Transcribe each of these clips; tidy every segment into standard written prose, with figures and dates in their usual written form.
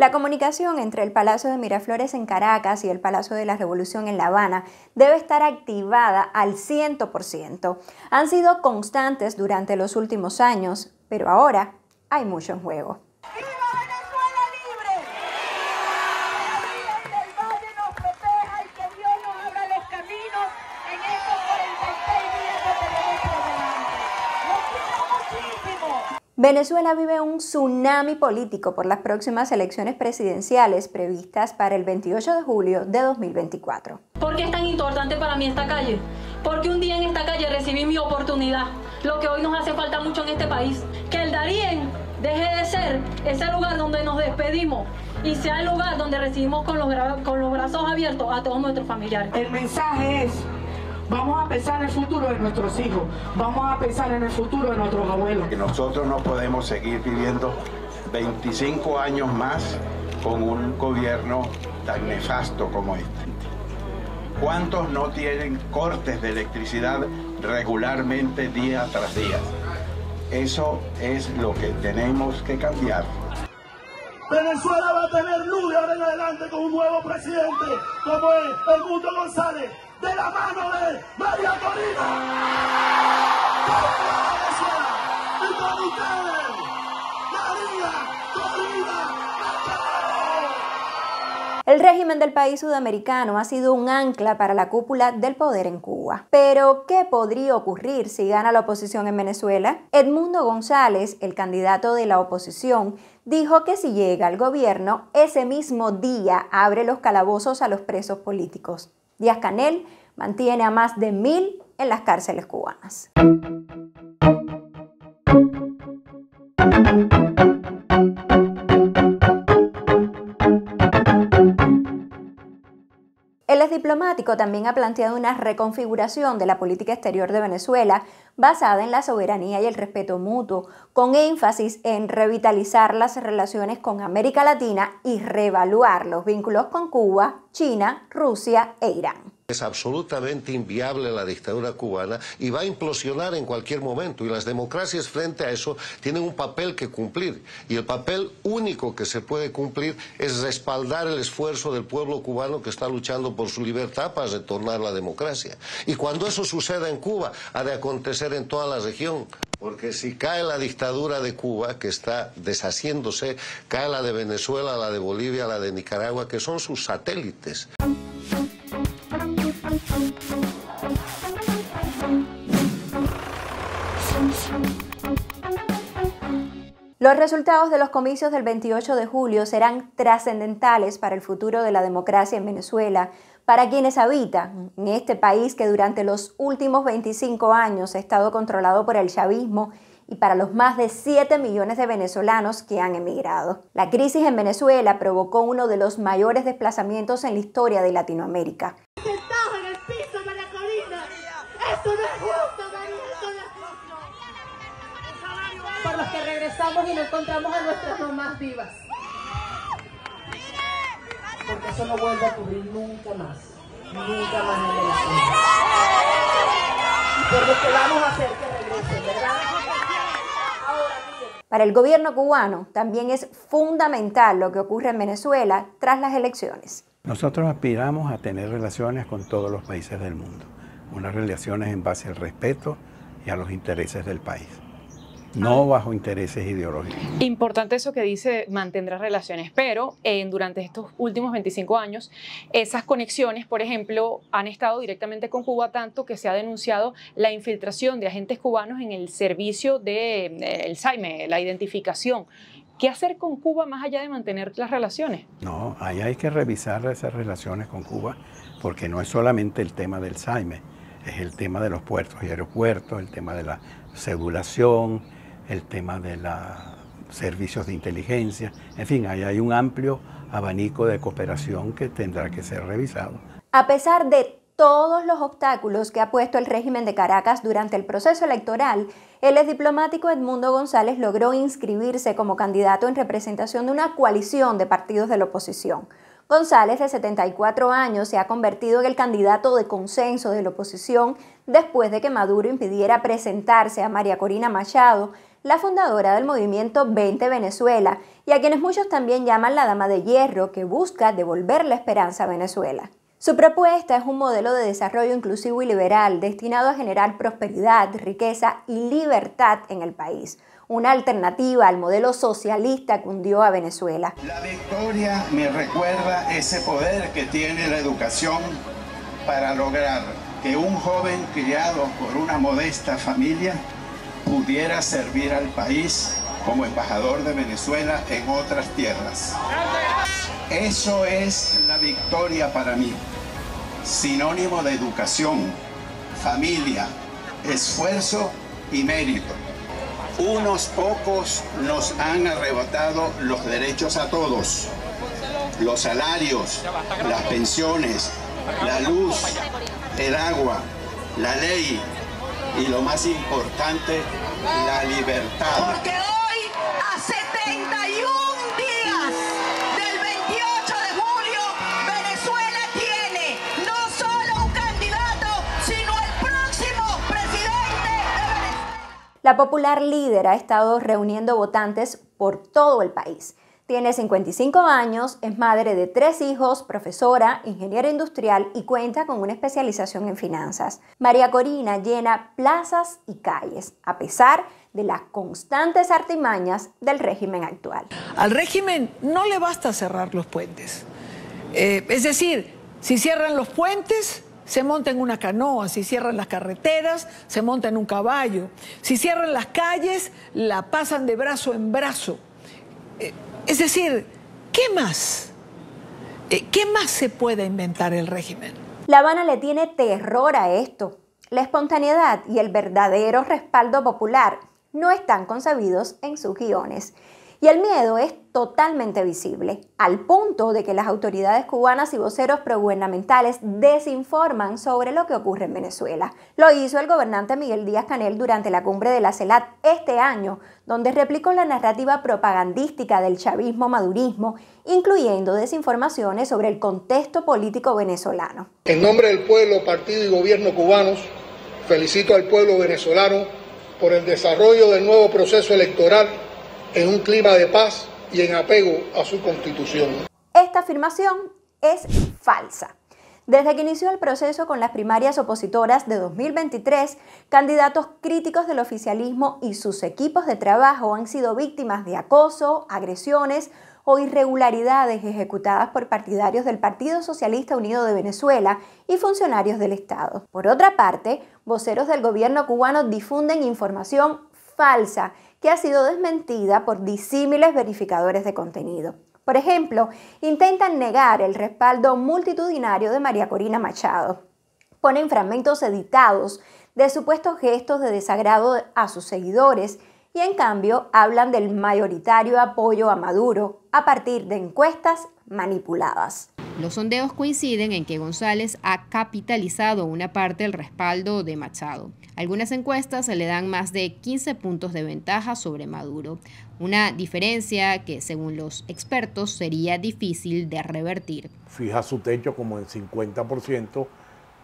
La comunicación entre el Palacio de Miraflores en Caracas y el Palacio de la Revolución en La Habana debe estar activada al 100%. Han sido constantes durante los últimos años, pero ahora hay mucho en juego. Venezuela vive un tsunami político por las próximas elecciones presidenciales previstas para el 28 de julio de 2024. ¿Por qué es tan importante para mí esta calle? Porque un día en esta calle recibí mi oportunidad, lo que hoy nos hace falta mucho en este país. Que el Darién deje de ser ese lugar donde nos despedimos y sea el lugar donde recibimos con los brazos abiertos a todos nuestros familiares. El mensaje es: vamos a pensar en el futuro de nuestros hijos, vamos a pensar en el futuro de nuestros abuelos. Que nosotros no podemos seguir viviendo 25 años más con un gobierno tan nefasto como este. ¿Cuántos no tienen cortes de electricidad regularmente día tras día? Eso es lo que tenemos que cambiar. Venezuela va a tener luz de ahora en adelante con un nuevo presidente, como es Edmundo González, de la mano de María Corina. ¡Viva Venezuela! ¡Y con ustedes, María Corina! El régimen del país sudamericano ha sido un ancla para la cúpula del poder en Cuba. Pero, ¿qué podría ocurrir si gana la oposición en Venezuela? Edmundo González, el candidato de la oposición, dijo que si llega al gobierno, ese mismo día abre los calabozos a los presos políticos. Díaz-Canel mantiene a más de 1000 en las cárceles cubanas. El exdiplomático también ha planteado una reconfiguración de la política exterior de Venezuela basada en la soberanía y el respeto mutuo, con énfasis en revitalizar las relaciones con América Latina y reevaluar los vínculos con Cuba, China, Rusia e Irán. Es absolutamente inviable la dictadura cubana y va a implosionar en cualquier momento, y las democracias frente a eso tienen un papel que cumplir, y el papel único que se puede cumplir es respaldar el esfuerzo del pueblo cubano que está luchando por su libertad para retornar la democracia. Y cuando eso suceda en Cuba, ha de acontecer en toda la región. Porque si cae la dictadura de Cuba, que está deshaciéndose, cae la de Venezuela, la de Bolivia, la de Nicaragua, que son sus satélites. Los resultados de los comicios del 28 de julio serán trascendentales para el futuro de la democracia en Venezuela, para quienes habitan en este país que durante los últimos 25 años ha estado controlado por el chavismo, y para los más de 7 millones de venezolanos que han emigrado. La crisis en Venezuela provocó uno de los mayores desplazamientos en la historia de Latinoamérica. Sentados en el piso, María Corina. Eso no es justo, María, eso no es justo. Por los que regresamos y no encontramos a nuestras mamás vivas. Porque eso no vuelve a ocurrir nunca más en Venezuela. Y por lo que vamos a hacer que regresen, ¿verdad? Para el gobierno cubano también es fundamental lo que ocurre en Venezuela tras las elecciones. Nosotros aspiramos a tener relaciones con todos los países del mundo, unas relaciones en base al respeto y a los intereses del país, no bajo intereses ideológicos. Importante eso que dice, mantendrá relaciones, pero durante estos últimos 25 años, esas conexiones, por ejemplo, han estado directamente con Cuba, tanto que se ha denunciado la infiltración de agentes cubanos en el servicio del SAIME, la identificación. ¿Qué hacer con Cuba más allá de mantener las relaciones? No, ahí hay que revisar esas relaciones con Cuba, porque no es solamente el tema del SAIME, es el tema de los puertos y aeropuertos, el tema de la cedulación, el tema de los servicios de inteligencia, en fin, ahí hay un amplio abanico de cooperación que tendrá que ser revisado. A pesar de todos los obstáculos que ha puesto el régimen de Caracas durante el proceso electoral, el exdiplomático Edmundo González logró inscribirse como candidato en representación de una coalición de partidos de la oposición. González, de 74 años, se ha convertido en el candidato de consenso de la oposición después de que Maduro impidiera presentarse a María Corina Machado, la fundadora del movimiento 20 Venezuela, y a quienes muchos también llaman la Dama de Hierro, que busca devolver la esperanza a Venezuela. Su propuesta es un modelo de desarrollo inclusivo y liberal destinado a generar prosperidad, riqueza y libertad en el país. Una alternativa al modelo socialista que hundió a Venezuela. La victoria me recuerda ese poder que tiene la educación para lograr que un joven criado por una modesta familia pudiera servir al país como embajador de Venezuela en otras tierras. Eso es la victoria para mí, sinónimo de educación, familia, esfuerzo y mérito. Unos pocos nos han arrebatado los derechos a todos, los salarios, las pensiones, la luz, el agua, la ley y lo más importante, la libertad. Porque hoy, a 71 días del 28 de julio, Venezuela tiene no solo un candidato, sino el próximo presidente de Venezuela. La popular líder ha estado reuniendo votantes por todo el país. Tiene 55 años, es madre de 3 hijos, profesora, ingeniera industrial y cuenta con una especialización en finanzas. María Corina llena plazas y calles, a pesar de las constantes artimañas del régimen actual. Al régimen no le basta cerrar los puentes. Es decir, si cierran los puentes, se monta en una canoa. Si cierran las carreteras, se monta en un caballo. Si cierran las calles, la pasan de brazo en brazo. Es decir, ¿qué más? ¿Qué más se puede inventar el régimen? La Habana le tiene terror a esto. La espontaneidad y el verdadero respaldo popular no están concebidos en sus guiones. Y el miedo es totalmente visible, al punto de que las autoridades cubanas y voceros progubernamentales desinforman sobre lo que ocurre en Venezuela. Lo hizo el gobernante Miguel Díaz-Canel durante la cumbre de la CELAC este año, donde replicó la narrativa propagandística del chavismo-madurismo, incluyendo desinformaciones sobre el contexto político venezolano. En nombre del pueblo, partido y gobierno cubanos, felicito al pueblo venezolano por el desarrollo del nuevo proceso electoral en un clima de paz y en apego a su constitución. Esta afirmación es falsa. Desde que inició el proceso con las primarias opositoras de 2023, candidatos críticos del oficialismo y sus equipos de trabajo han sido víctimas de acoso, agresiones o irregularidades ejecutadas por partidarios del Partido Socialista Unido de Venezuela y funcionarios del Estado. Por otra parte, voceros del gobierno cubano difunden información falsa que ha sido desmentida por disímiles verificadores de contenido. Por ejemplo, intentan negar el respaldo multitudinario de María Corina Machado. Ponen fragmentos editados de supuestos gestos de desagrado a sus seguidores y en cambio hablan del mayoritario apoyo a Maduro a partir de encuestas manipuladas. Los sondeos coinciden en que González ha capitalizado una parte del respaldo de Machado. Algunas encuestas se le dan más de 15 puntos de ventaja sobre Maduro, una diferencia que, según los expertos, sería difícil de revertir. Fija su techo como en 50%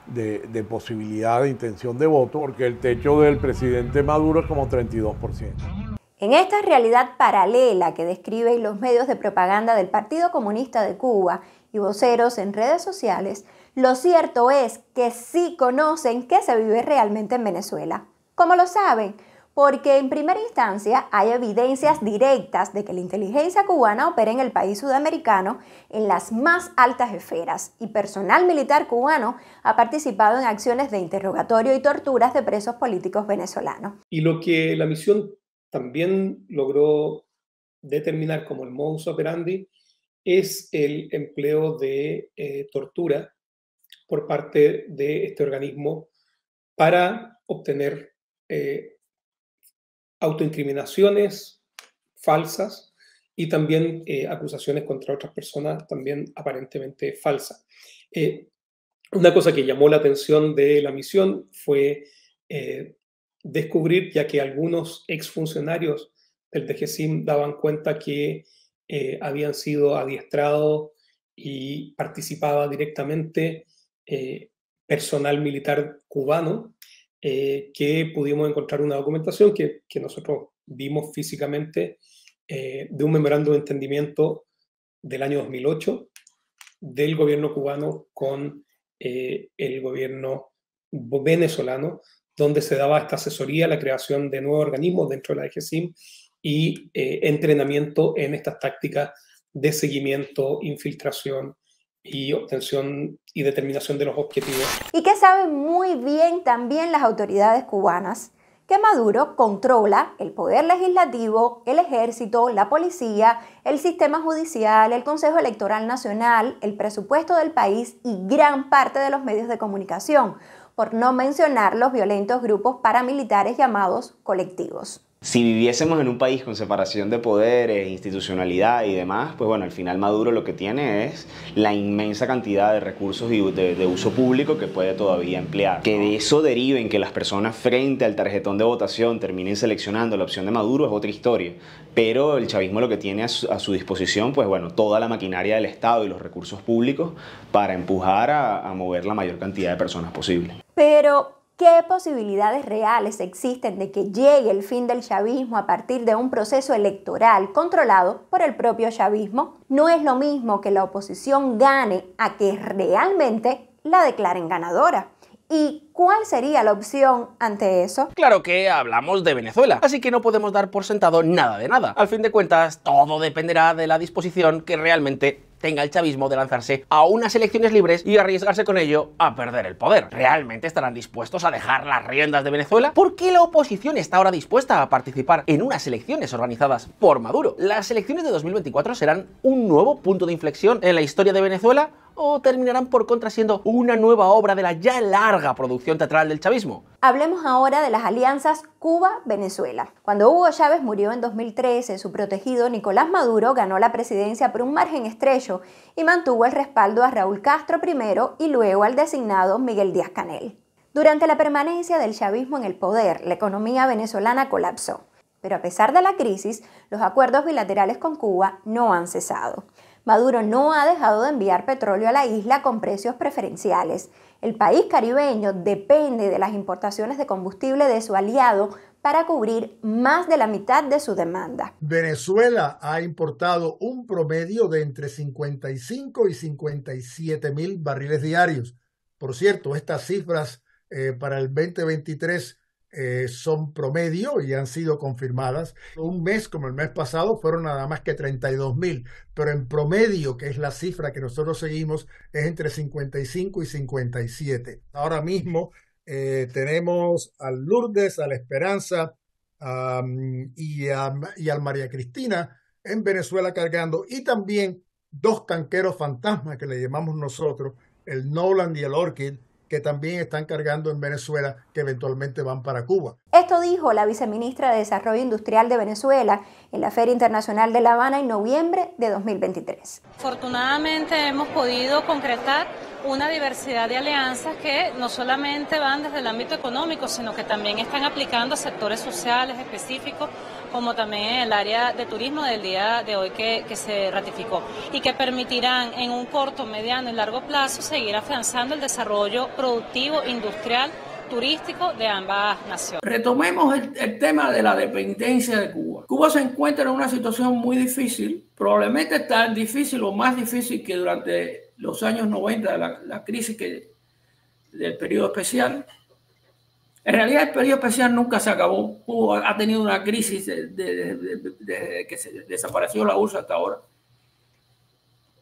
de posibilidad de intención de voto, porque el techo del presidente Maduro es como 32%. En esta realidad paralela que describen los medios de propaganda del Partido Comunista de Cuba y voceros en redes sociales, lo cierto es que sí conocen qué se vive realmente en Venezuela. ¿Cómo lo saben? Porque en primera instancia hay evidencias directas de que la inteligencia cubana opera en el país sudamericano en las más altas esferas y personal militar cubano ha participado en acciones de interrogatorio y torturas de presos políticos venezolanos. Y lo que la misión también logró determinar como el modus operandi es el empleo de tortura por parte de este organismo para obtener autoincriminaciones falsas y también acusaciones contra otras personas también aparentemente falsas. Una cosa que llamó la atención de la misión fue descubrir, ya que algunos exfuncionarios del DGCIM daban cuenta que habían sido adiestrados y participaba directamente personal militar cubano, que pudimos encontrar una documentación que nosotros vimos físicamente de un memorándum de entendimiento del año 2008 del gobierno cubano con el gobierno venezolano, donde se daba esta asesoría, la creación de nuevos organismos dentro de la DGCIM y entrenamiento en estas tácticas de seguimiento, infiltración y obtención y determinación de los objetivos. Y que saben muy bien también las autoridades cubanas, que Maduro controla el poder legislativo, el ejército, la policía, el sistema judicial, el Consejo Electoral Nacional, el presupuesto del país y gran parte de los medios de comunicación, por no mencionar los violentos grupos paramilitares llamados colectivos. Si viviésemos en un país con separación de poderes, institucionalidad y demás, pues bueno, al final Maduro lo que tiene es la inmensa cantidad de recursos y de uso público que puede todavía emplear. Que de eso deriven que las personas frente al tarjetón de votación terminen seleccionando la opción de Maduro es otra historia. Pero el chavismo lo que tiene a su disposición, pues bueno, toda la maquinaria del Estado y los recursos públicos para empujar a mover la mayor cantidad de personas posible. Pero ¿qué posibilidades reales existen de que llegue el fin del chavismo a partir de un proceso electoral controlado por el propio chavismo? No es lo mismo que la oposición gane a que realmente la declaren ganadora. ¿Y cuál sería la opción ante eso? Claro que hablamos de Venezuela, así que no podemos dar por sentado nada de nada. Al fin de cuentas, todo dependerá de la disposición que realmente tenga el chavismo de lanzarse a unas elecciones libres y arriesgarse con ello a perder el poder. ¿Realmente estarán dispuestos a dejar las riendas de Venezuela? ¿Por qué la oposición está ahora dispuesta a participar en unas elecciones organizadas por Maduro? ¿Las elecciones de 2024 serán un nuevo punto de inflexión en la historia de Venezuela? ¿O terminarán por contra siendo una nueva obra de la ya larga producción teatral del chavismo? Hablemos ahora de las alianzas Cuba-Venezuela. Cuando Hugo Chávez murió en 2013, su protegido Nicolás Maduro ganó la presidencia por un margen estrecho y mantuvo el respaldo a Raúl Castro primero y luego al designado Miguel Díaz-Canel. Durante la permanencia del chavismo en el poder, la economía venezolana colapsó. Pero a pesar de la crisis, los acuerdos bilaterales con Cuba no han cesado. Maduro no ha dejado de enviar petróleo a la isla con precios preferenciales. El país caribeño depende de las importaciones de combustible de su aliado para cubrir más de la mitad de su demanda. Venezuela ha importado un promedio de entre 55 y 57 mil barriles diarios. Por cierto, estas cifras para el 2023 son promedio y han sido confirmadas. Un mes como el mes pasado fueron nada más que 32.000, pero en promedio, que es la cifra que nosotros seguimos, es entre 55 y 57. Ahora mismo tenemos al Lourdes, a la Esperanza y al María Cristina en Venezuela cargando, y también dos tanqueros fantasmas que le llamamos nosotros, el Noland y el Orchid, que también están cargando en Venezuela, que eventualmente van para Cuba. Esto dijo la viceministra de Desarrollo Industrial de Venezuela en la Feria Internacional de La Habana en noviembre de 2023. Afortunadamente hemos podido concretar una diversidad de alianzas que no solamente van desde el ámbito económico, sino que también están aplicando a sectores sociales específicos, como también el área de turismo del día de hoy que se ratificó, y que permitirán en un corto, mediano y largo plazo seguir afianzando el desarrollo productivo, industrial, turístico de ambas naciones. Retomemos el tema de la dependencia de Cuba. Cuba se encuentra en una situación muy difícil, probablemente tan difícil o más difícil que durante los años 90 de la crisis del periodo especial. En realidad el periodo especial nunca se acabó. Cuba ha tenido una crisis desde que se desapareció la URSS hasta ahora.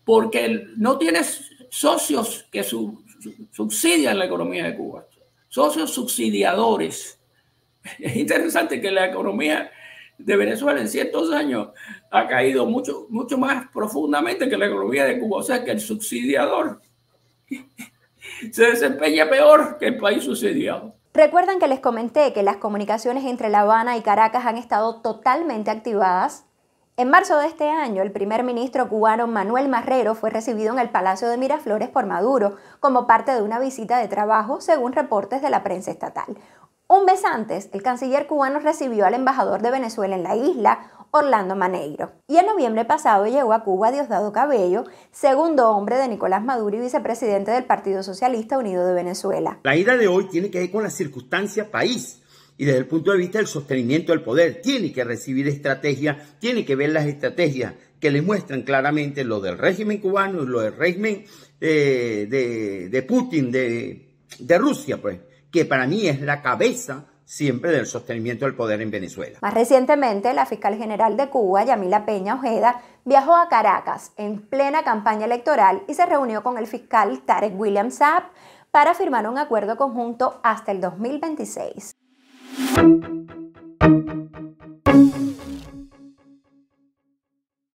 Porque no tiene socios que subsidian la economía de Cuba. Socios subsidiadores. Es interesante que la economía de Venezuela en ciertos años ha caído mucho más profundamente que la economía de Cuba. O sea que el subsidiador se desempeña peor que el país subsidiado. ¿Recuerdan que les comenté que las comunicaciones entre La Habana y Caracas han estado totalmente activadas? En marzo de este año, el primer ministro cubano Manuel Marrero fue recibido en el Palacio de Miraflores por Maduro como parte de una visita de trabajo, según reportes de la prensa estatal. Un mes antes, el canciller cubano recibió al embajador de Venezuela en la isla, Orlando Maneiro. Y en noviembre pasado llegó a Cuba Diosdado Cabello, segundo hombre de Nicolás Maduro y vicepresidente del Partido Socialista Unido de Venezuela. La ida de hoy tiene que ver con la circunstancia país, y desde el punto de vista del sostenimiento del poder. Tiene que recibir estrategias, tiene que ver las estrategias que le muestran claramente lo del régimen cubano y lo del régimen de Putin, de Rusia, pues, que para mí es la cabeza siempre del sostenimiento del poder en Venezuela. Más recientemente, la fiscal general de Cuba, Yamila Peña Ojeda, viajó a Caracas en plena campaña electoral y se reunió con el fiscal Tarek William Saab para firmar un acuerdo conjunto hasta el 2026.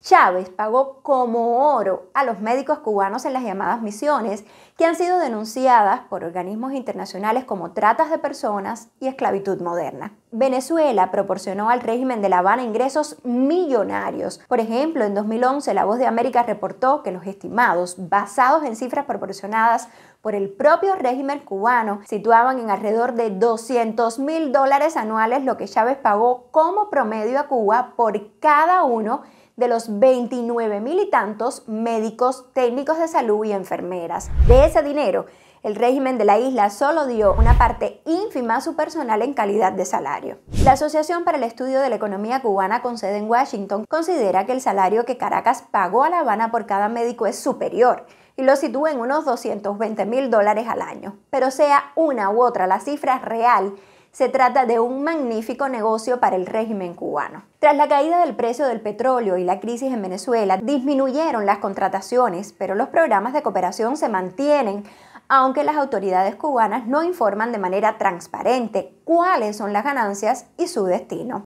Chávez pagó como oro a los médicos cubanos en las llamadas misiones, que han sido denunciadas por organismos internacionales como tratas de personas y esclavitud moderna. Venezuela proporcionó al régimen de La Habana ingresos millonarios. Por ejemplo, en 2011 La Voz de América reportó que los estimados, basados en cifras proporcionadas por el propio régimen cubano, situaban en alrededor de $200.000 anuales lo que Chávez pagó como promedio a Cuba por cada uno de los 29.000 y tantos médicos, técnicos de salud y enfermeras. De ese dinero, el régimen de la isla solo dio una parte ínfima a su personal en calidad de salario. La Asociación para el Estudio de la Economía Cubana, con sede en Washington, considera que el salario que Caracas pagó a La Habana por cada médico es superior y lo sitúa en unos $220.000 al año. Pero sea una u otra la cifra real, se trata de un magnífico negocio para el régimen cubano. Tras la caída del precio del petróleo y la crisis en Venezuela, disminuyeron las contrataciones, pero los programas de cooperación se mantienen, aunque las autoridades cubanas no informan de manera transparente cuáles son las ganancias y su destino.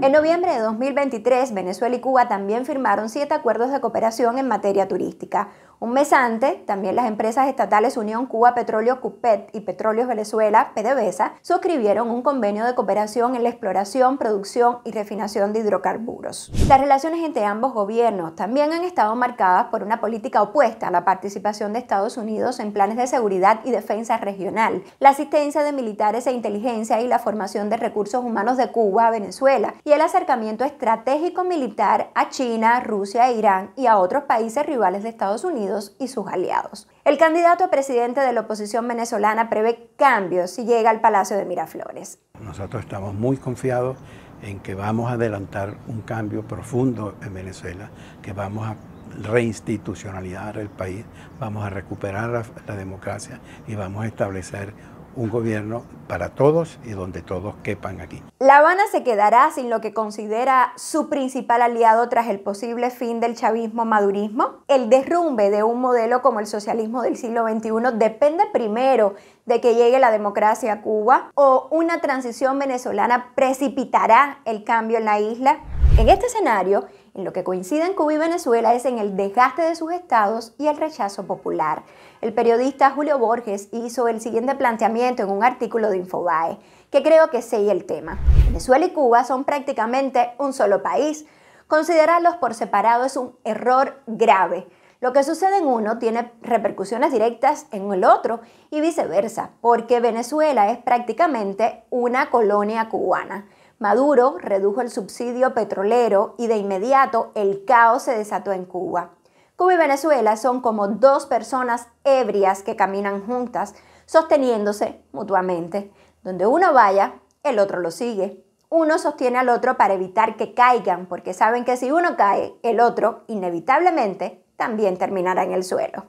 En noviembre de 2023, Venezuela y Cuba también firmaron 7 acuerdos de cooperación en materia turística. Un mes antes, también las empresas estatales Unión Cuba Petróleo CUPET y Petróleos Venezuela PDVSA suscribieron un convenio de cooperación en la exploración, producción y refinación de hidrocarburos. Las relaciones entre ambos gobiernos también han estado marcadas por una política opuesta a la participación de Estados Unidos en planes de seguridad y defensa regional, la asistencia de militares e inteligencia y la formación de recursos humanos de Cuba a Venezuela, y el acercamiento estratégico militar a China, Rusia e Irán y a otros países rivales de Estados Unidos y sus aliados. El candidato a presidente de la oposición venezolana prevé cambios si llega al Palacio de Miraflores. Nosotros estamos muy confiados en que vamos a adelantar un cambio profundo en Venezuela, que vamos a reinstitucionalizar el país, vamos a recuperar la democracia y vamos a establecer un gobierno para todos y donde todos quepan aquí. La Habana se quedará sin lo que considera su principal aliado tras el posible fin del chavismo-madurismo. El derrumbe de un modelo como el socialismo del siglo XXI depende primero de que llegue la democracia a Cuba, o una transición venezolana precipitará el cambio en la isla. En este escenario, en lo que coinciden Cuba y Venezuela es en el desgaste de sus estados y el rechazo popular. El periodista Julio Borges hizo el siguiente planteamiento en un artículo de Infobae, que creo que sella el tema. Venezuela y Cuba son prácticamente un solo país. Considerarlos por separado es un error grave. Lo que sucede en uno tiene repercusiones directas en el otro y viceversa, porque Venezuela es prácticamente una colonia cubana. Maduro redujo el subsidio petrolero y de inmediato el caos se desató en Cuba. Cuba y Venezuela son como dos personas ebrias que caminan juntas, sosteniéndose mutuamente. Donde uno vaya, el otro lo sigue. Uno sostiene al otro para evitar que caigan, porque saben que si uno cae, el otro inevitablemente también terminará en el suelo.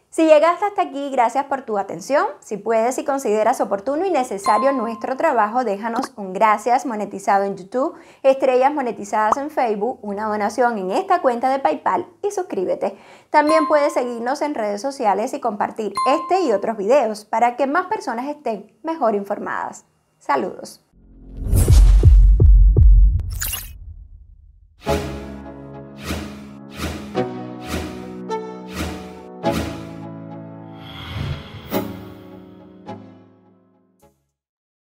Si llegaste hasta aquí, gracias por tu atención. Si puedes y consideras oportuno y necesario nuestro trabajo, déjanos un gracias monetizado en YouTube, estrellas monetizadas en Facebook, una donación en esta cuenta de PayPal y suscríbete. También puedes seguirnos en redes sociales y compartir este y otros videos para que más personas estén mejor informadas. Saludos.